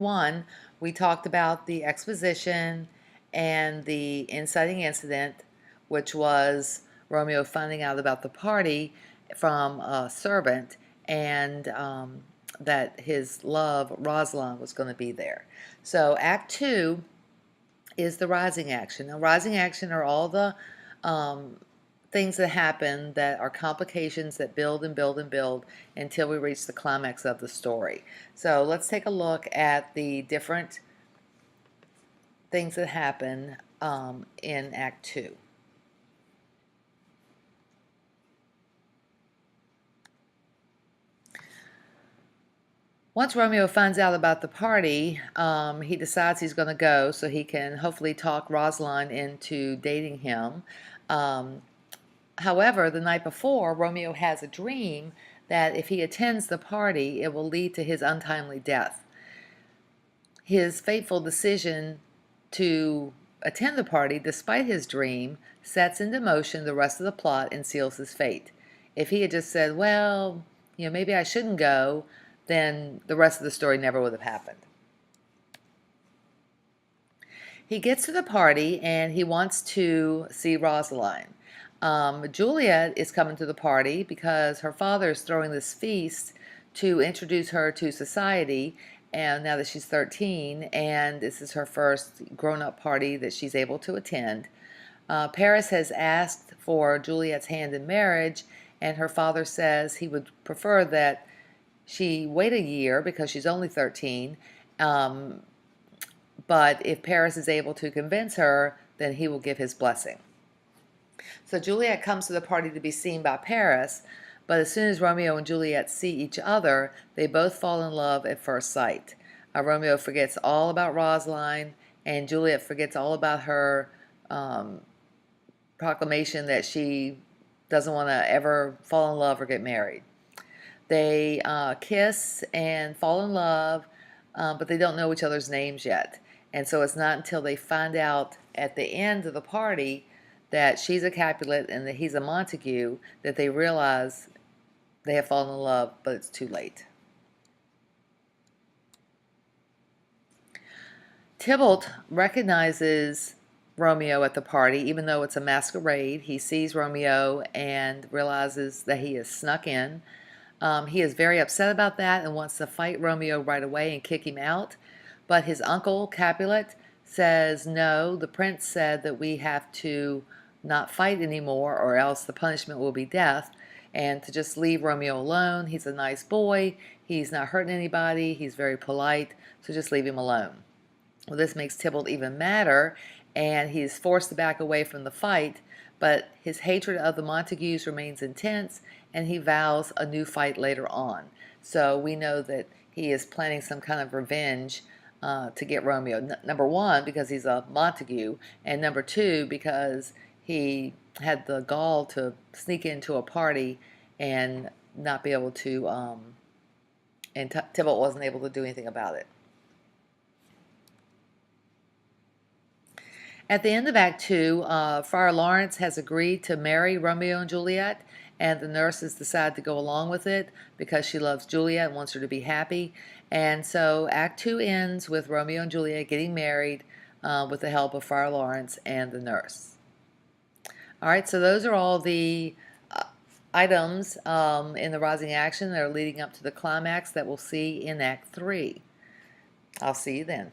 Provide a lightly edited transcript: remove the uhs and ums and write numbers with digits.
1, we talked about the exposition and the inciting incident, which was Romeo finding out about the party from a servant, and that his love, Rosalind, was going to be there. So Act 2 is the rising action. Now, rising action are all the things that happen that are complications that build and build and build until we reach the climax of the story. So let's take a look at the different things that happen in Act 2. Once Romeo finds out about the party, he decides he's going to go so he can hopefully talk Rosalind into dating him. However, the night before, Romeo has a dream that if he attends the party, it will lead to his untimely death. His fateful decision to attend the party, despite his dream, sets into motion the rest of the plot and seals his fate. If he had just said, well, maybe I shouldn't go, then the rest of the story never would have happened. He gets to the party and he wants to see Rosaline. Juliet is coming to the party because her father is throwing this feast to introduce her to society, and now that she's 13, and this is her first grown-up party that she's able to attend. Paris has asked for Juliet's hand in marriage, and her father says he would prefer that she wait a year because she's only 13, but if Paris is able to convince her, then he will give his blessing. So Juliet comes to the party to be seen by Paris, but as soon as Romeo and Juliet see each other, they both fall in love at first sight. Romeo forgets all about Rosaline, and Juliet forgets all about her proclamation that she doesn't want to ever fall in love or get married. They kiss and fall in love, but they don't know each other's names yet. And so it's not until they find out at the end of the party that she's a Capulet and that he's a Montague that they realize they have fallen in love, but it's too late. Tybalt recognizes Romeo at the party, even though it's a masquerade. He sees Romeo and realizes that he is snuck in. He is very upset about that and wants to fight Romeo right away and kick him out. But his uncle, Capulet, says, no, the prince said that we have to not fight anymore or else the punishment will be death, and to just leave Romeo alone. He's a nice boy. He's not hurting anybody. He's very polite, so just leave him alone. Well, this makes Tybalt even madder, and he's forced to back away from the fight, but his hatred of the Montagues remains intense, and he vows a new fight later on. So we know that he is planning some kind of revenge to get Romeo. Number one, because he's a Montague, and number two, because he had the gall to sneak into a party and not be able to, and Tybalt wasn't able to do anything about it. At the end of Act 2, Friar Lawrence has agreed to marry Romeo and Juliet, and the nurses decide to go along with it because she loves Juliet and wants her to be happy. And so Act 2 ends with Romeo and Juliet getting married with the help of Friar Lawrence and the nurse. All right, so those are all the items in the rising action that are leading up to the climax that we'll see in Act 3. I'll see you then.